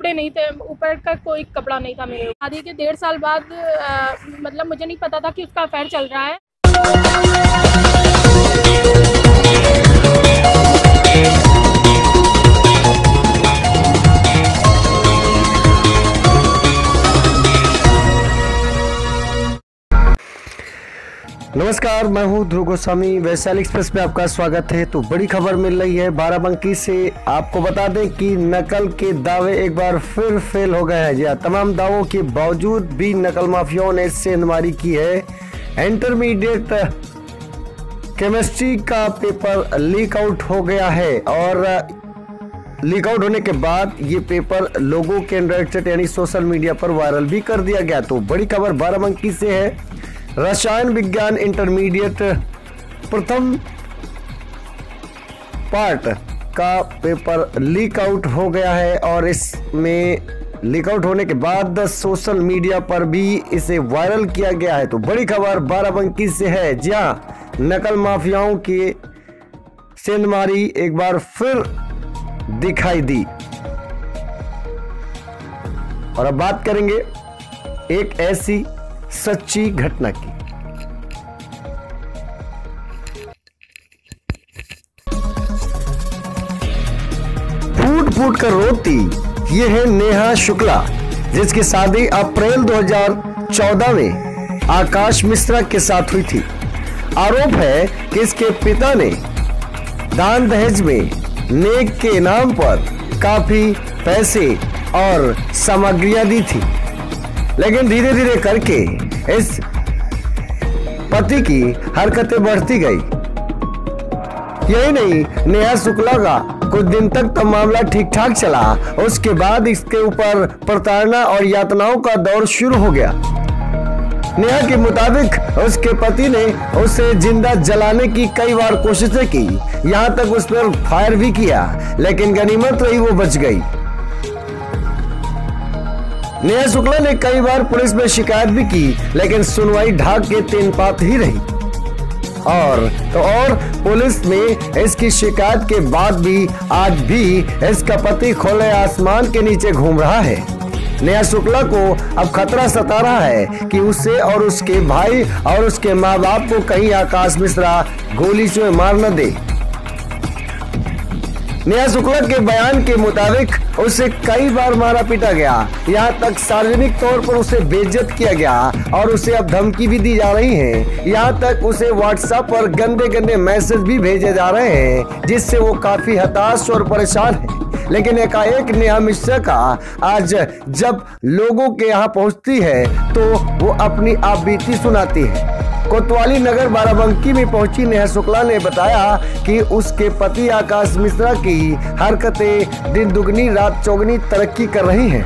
कपड़े नहीं थे, ऊपर का कोई कपड़ा नहीं था मेरे। शादी के 1.5 साल बाद मतलब मुझे नहीं पता था कि उसका अफेयर चल रहा है। नमस्कार, मैं हूं ध्रुव गोस्वामी। वैशाली एक्सप्रेस पे आपका स्वागत है। तो बड़ी खबर मिल रही है बाराबंकी से। आपको बता दें कि नकल के दावे एक बार फिर फेल हो गए हैं। जी हाँ, तमाम दावों के बावजूद भी नकल माफियाओं ने सेंधमारी की है। इंटरमीडिएट केमिस्ट्री का पेपर लीक आउट हो गया है और लीक आउट होने के बाद ये पेपर लोगों के इंटरनेट यानी सोशल मीडिया पर वायरल भी कर दिया गया। तो बड़ी खबर बाराबंकी से है। रसायन विज्ञान इंटरमीडिएट प्रथम पार्ट का पेपर लीक आउट हो गया है और इसमें लीक आउट होने के बाद सोशल मीडिया पर भी इसे वायरल किया गया है। तो बड़ी खबर बाराबंकी से है। जी हाँ, नकल माफियाओं की सेंधमारी एक बार फिर दिखाई दी। और अब बात करेंगे एक ऐसी सच्ची घटना की। फूट फूट कर रोती ये है नेहा शुक्ला, जिसकी शादी अप्रैल 2014 में आकाश मिश्रा के साथ हुई थी। आरोप है कि इसके पिता ने दान दहेज में नेक के नाम पर काफी पैसे और सामग्रियां दी थी, लेकिन धीरे धीरे करके इस पति की हरकतें बढ़ती गई। यही नहीं, नेहा शुक्ला का कुछ दिन तक तो मामला ठीक ठाक चला। उसके बाद इसके ऊपर प्रताड़ना और यातनाओं का दौर शुरू हो गया। नेहा के मुताबिक उसके पति ने उसे जिंदा जलाने की कई बार कोशिशें की, यहाँ तक उस पर फायर भी किया, लेकिन गनीमत रही, वो बच गई। नेहा शुक्ला ने कई बार पुलिस में शिकायत भी की, लेकिन सुनवाई ढाक के तीन पात ही रही। और पुलिस में इसकी शिकायत के बाद भी आज भी इसका पति खुले आसमान के नीचे घूम रहा है। नेहा शुक्ला को अब खतरा सता रहा है कि उसे और उसके भाई और उसके माँ बाप को कहीं आकाश मिश्रा गोली से मार न दे। नेहा शुक्ला के बयान के मुताबिक उसे कई बार मारा पीटा गया, यहाँ तक सार्वजनिक तौर पर उसे बेइज्जत किया गया और उसे अब धमकी भी दी जा रही है। यहाँ तक उसे व्हाट्सएप पर गंदे गंदे मैसेज भी भेजे जा रहे हैं, जिससे वो काफी हताश और परेशान है। लेकिन एकाएक नेहा मिश्रा का आज जब लोगों के यहाँ पहुँचती है तो वो अपनी आपबीती सुनाती है। कोतवाली नगर बाराबंकी में पहुंची नेहा शुक्ला ने बताया कि उसके पति आकाश मिश्रा की हरकतें दिन दुगनी रात चौगनी तरक्की कर रही हैं।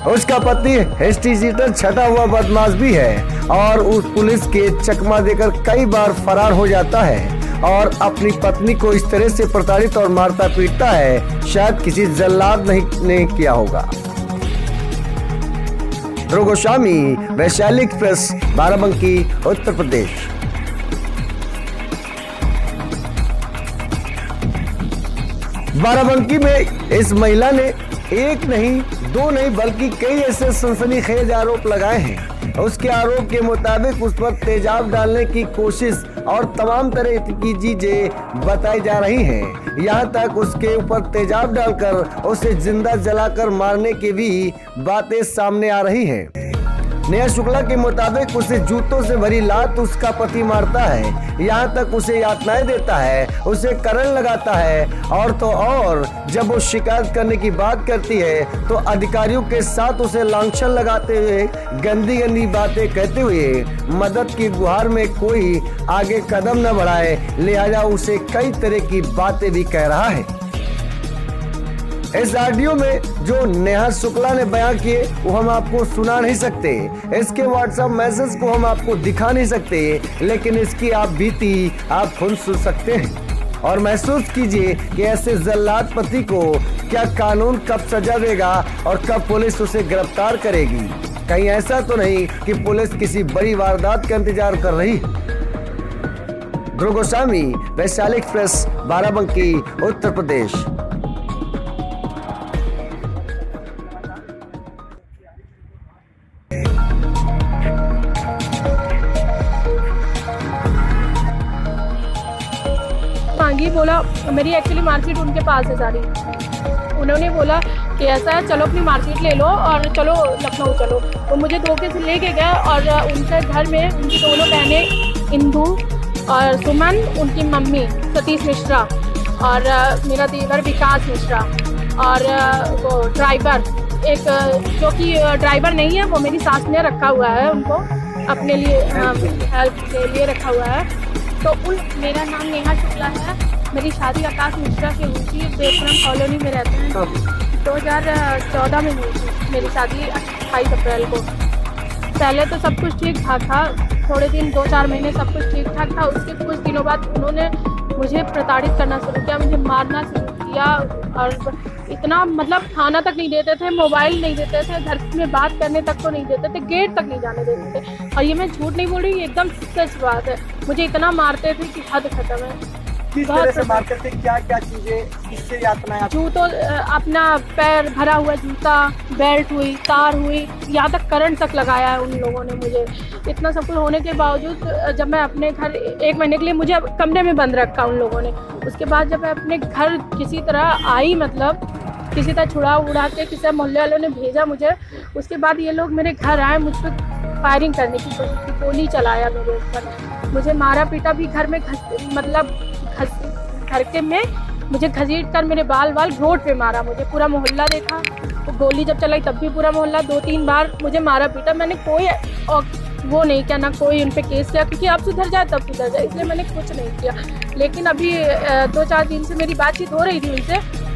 उसका पति हिस्ट्रीशीटर छटा हुआ बदमाश भी है और उस पुलिस के चकमा देकर कई बार फरार हो जाता है और अपनी पत्नी को इस तरह से प्रताड़ित और मारता पीटता है, शायद किसी जल्लाद ने किया होगा। ध्रुव गोस्वामी, वैशाली एक्सप्रेस, बाराबंकी, उत्तर प्रदेश। बाराबंकी में इस महिला ने एक नहीं, दो नहीं, बल्कि कई ऐसे सनसनीखेज आरोप लगाए हैं। उसके आरोप के मुताबिक उस पर तेजाब डालने की कोशिश और तमाम तरह की चीजें बताई जा रही हैं। यहाँ तक उसके ऊपर तेजाब डालकर उसे जिंदा जलाकर मारने की भी बातें सामने आ रही हैं। नेहा शुक्ला के मुताबिक उसे जूतों से भरी लात उसका पति मारता है, यहाँ तक उसे यातनाएं देता है, उसे करंट लगाता है और तो और जब वो शिकायत करने की बात करती है तो अधिकारियों के साथ उसे लांछन लगाते हुए गंदी गंदी बातें कहते हुए मदद की गुहार में कोई आगे कदम न बढ़ाए, लिहाजा उसे कई तरह की बातें भी कह रहा है। इस ऑडियो में जो नेहा शुक्ला ने बयां किए वो हम आपको सुना नहीं सकते, इसके व्हाट्सएप मैसेज को हम आपको दिखा नहीं सकते, लेकिन इसकी आप बीती आप खुद सुन सकते हैं और महसूस कीजिए कि ऐसे जल्लाद पति को क्या कानून कब सजा देगा और कब पुलिस उसे गिरफ्तार करेगी। कहीं ऐसा तो नहीं कि पुलिस किसी बड़ी वारदात का इंतजार कर रही। ध्रुव गोस्वामी, वैशाली एक्सप्रेस, बाराबंकी, उत्तर प्रदेश। बोला, मेरी एक्चुअली मार्कशीट उनके पास है सारी। उन्होंने बोला कि ऐसा है, चलो अपनी मार्कशीट ले लो और चलो लखनऊ चलो। वो मुझे धोखे से लेके गए और उनके घर में उनकी दोनों बहनें इंदू और सुमन, उनकी मम्मी सतीश मिश्रा और मेरा देवर विकास मिश्रा और वो ड्राइवर, एक जो कि ड्राइवर नहीं है, वो मेरी सास ने रखा हुआ है, उनको अपने लिए हेल्प के लिए रखा हुआ है। तो मेरा नाम नेहा शुक्ला है। मेरी शादी आकाश मिश्रा से हुई थी, देवपुरम कॉलोनी में रहते हैं। 2014 में हुई थी मेरी शादी, 28 अप्रैल को। पहले तो सब कुछ ठीक ठाक था, थोड़े दिन 2-4 महीने सब कुछ ठीक ठाक था। उसके कुछ दिनों बाद उन्होंने मुझे प्रताड़ित करना शुरू किया, मुझे मारना शुरू किया और इतना मतलब खाना तक नहीं देते थे, मोबाइल नहीं देते थे, घर में बात करने तक तो नहीं देते थे, गेट तक नहीं जाने देते थे। और ये मैं झूठ नहीं बोल रही, एकदम सच बात है। मुझे इतना मारते थे कि हद खत्म है। किस तरह से मारते थे, क्या क्या चीजें, किससे यातनाएं? जूतों, अपना पैर भरा हुआ जूता, बेल्ट हुई, तार हुई, यहाँ तक करंट तक लगाया है उन लोगों ने मुझे। इतना सब कुछ होने के बावजूद जब मैं अपने घर 1 महीने के लिए मुझे कमरे में बंद रखा उन लोगों ने। उसके बाद जब मैं अपने घर किसी तरह आई, मतलब किसी तरह छुड़ा उड़ा के किसी मोहल्ले वालों ने भेजा मुझे, उसके बाद ये लोग मेरे घर आए, मुझ पर फायरिंग करने की कोशिश की, गोली चलाया मेरे ऊपर, मुझे मारा पीटा भी। घर में घर के में मुझे घसीट कर मेरे बाल रोड पे मारा। मुझे पूरा मोहल्ला देखा, वो गोली जब चलाई तब भी पूरा मोहल्ला 2-3 बार मुझे मारा पीटा। मैंने कोई वो नहीं किया, ना कोई उन पे केस किया, क्योंकि अब सुधर जाए तब सुधर जाए, इसलिए मैंने कुछ नहीं किया। लेकिन अभी 2-4 दिन से मेरी बातचीत हो रही थी उनसे।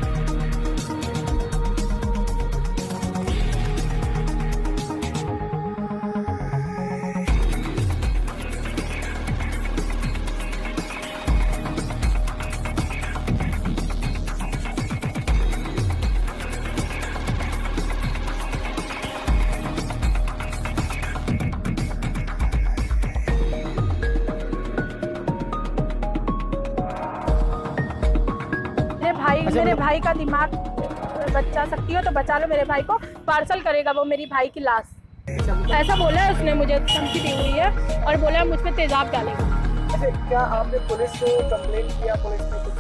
मेरे भाई का दिमाग बचा सकती हो तो बचा लो, मेरे भाई को पार्सल करेगा वो मेरी भाई की लाश। ऐसा बोला है उसने, मुझे धमकी दी हुई है और बोला है मुझ पर तेजाब डालेगा। क्या आपने पुलिस को कंप्लेंट किया? पुलिस ने कुछ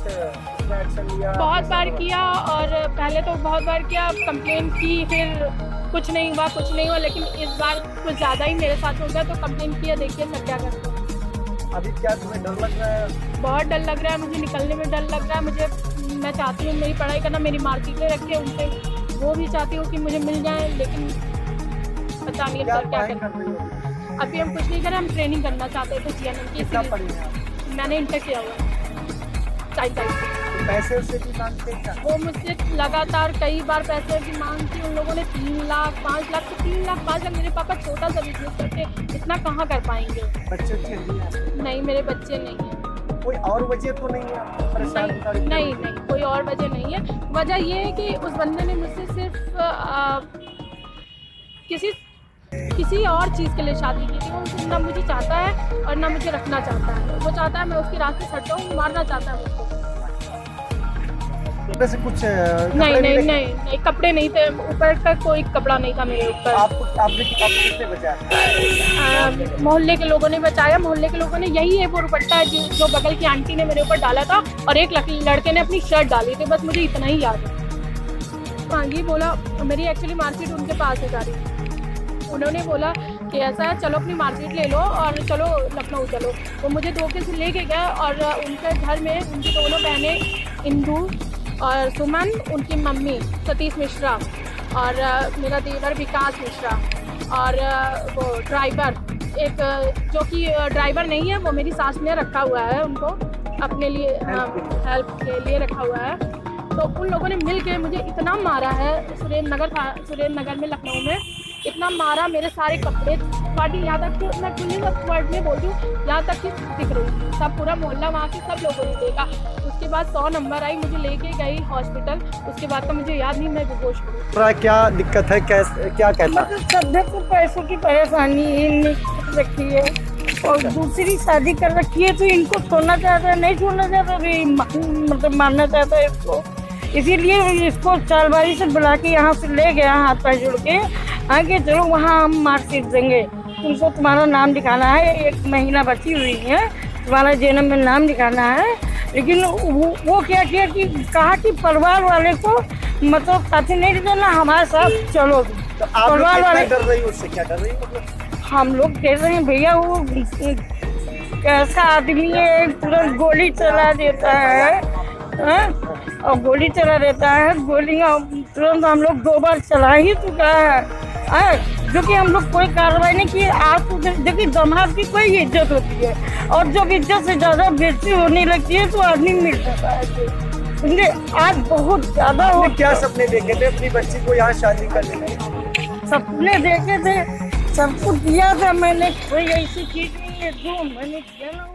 एक्शन लिया? बहुत बार किया, और पहले तो बहुत बार किया, कंप्लेंट की, फिर कुछ नहीं हुआ। लेकिन इस बार कुछ ज़्यादा ही मेरे साथ हो गया तो कंप्लेंट किया। देखिए सर क्या करते हैं। अभी क्या तुम्हें डर लग रहा है? बहुत डर लग रहा है मुझे, निकलने में डर लग रहा है। मैं चाहती हूँ मेरी पढ़ाई करना, मेरी मार्कशीटें रखे उनसे, वो भी चाहती हूँ कि मुझे मिल जाए, लेकिन पता नहीं सर क्या करें। अभी हम कुछ नहीं करें, हम ट्रेनिंग करना चाहते थे GNM की। मैंने इंटर किया हुआ पैसे उससे भी मांगते हैं? वो मुझसे लगातार कई बार पैसे की मांग की उन लोगों ने। 3 लाख 5 लाख से 3 लाख 5 लाख। मेरे पापा छोटा सा बिजनेस करते, इतना कहाँ कर पाएंगे? बच्चे नहीं, मेरे बच्चे नहीं है। कोई और वजह तो नहीं है परेशान? नहीं, कोई और वजह नहीं है। वजह ये है कि उस बंदे ने मुझसे सिर्फ किसी और चीज़ के लिए शादी की थी। वो ना मुझे चाहता है और ना मुझे रखना चाहता है। वो चाहता है मैं उसकी रास्ते हट जाऊँ, मारना चाहता है मुझको। से कुछ नहीं, कपड़े नहीं थे, ऊपर का कोई कपड़ा नहीं था मेरे ऊपर। आपने किसने बचाया? मोहल्ले के लोगों ने बचाया। मोहल्ले के लोगों ने, यही है वो दुपट्टा है जो बगल की आंटी ने मेरे ऊपर डाला था, और एक लड़के ने अपनी शर्ट डाली थी, बस मुझे इतना ही याद है। मांगी, बोला, मेरी एक्चुअली मार्कशीट उनके पास है सारी। उन्होंने बोला कि ऐसा है, चलो अपनी मार्कशीट ले लो और चलो लखनऊ चलो। वो मुझे धोखे से लेके गए और उनके घर में उनकी दोनों बहनें इंदू और सुमन, उनकी मम्मी सतीश मिश्रा और मेरा देवर विकास मिश्रा और वो ड्राइवर, एक जो कि ड्राइवर नहीं है, वो मेरी सास ने रखा हुआ है, उनको अपने लिए हेल्प के लिए रखा हुआ है। तो उन लोगों ने मिल के मुझे इतना मारा है। सुरेंद्र नगर में, लखनऊ में इतना मारा, मेरे सारे कपड़े फाटी, यहाँ तक कि मैं खुली वर्ड में बोल दूँ, यहाँ तक कि दिख रही थी। सब पूरा मोहल्ला, वहाँ के सब लोगों ने देखा। उसके बाद 100 नंबर आई, मुझे लेके गई हॉस्पिटल। उसके बाद तो मुझे याद नहीं, मैं बेहोश हूँ। क्या दिक्कत है, क्या कहता है? सब्जेक्ट को पैसों की परेशानी रखी है और दूसरी शादी कर रखी है, तो इनको छोड़ना चाहता है, नहीं छोड़ना चाहता, मतलब मारना चाहता है इसको। इसीलिए इसको चालबाजी से बुला के यहाँ से ले गया, हाथ पैर जोड़ के, आगे चलो वहाँ हम मार्कशीट देंगे, तुमको तुम्हारा नाम लिखाना है, 1 महीना बची हुई है, तुम्हारा GNM में नाम लिखाना है, लेकिन वो क्या किया कि कहा कि परिवार वाले को मतलब साथी नहीं देना, हमारे साथ चलो। तो आप लोग परिवार कितना वाले डर रही हो उससे, क्या डर रही हो मतलब? हम लोग कह रहे हैं भैया वो कैसा आदमी है, तुरंत गोली चला देता है, और गोली चला देता है, गोलियां तुरंत हम लोग 2 बार चला ही चुका है, जो कि हम लोग कोई कार्रवाई नहीं की। आज तो देखिए दमाद की कोई इज्जत होती है, और जब इज्जत से ज्यादा बेइज्जती होने लगती है तो आदमी मिल जाता है। समझे, आज बहुत ज्यादा हो। क्या सपने देखे थे अपनी बच्ची को यहाँ शादी करने में? सपने देखे थे, सब कुछ दिया था मैंने, कोई ऐसी चीज नहीं है जो मैंने किया ना।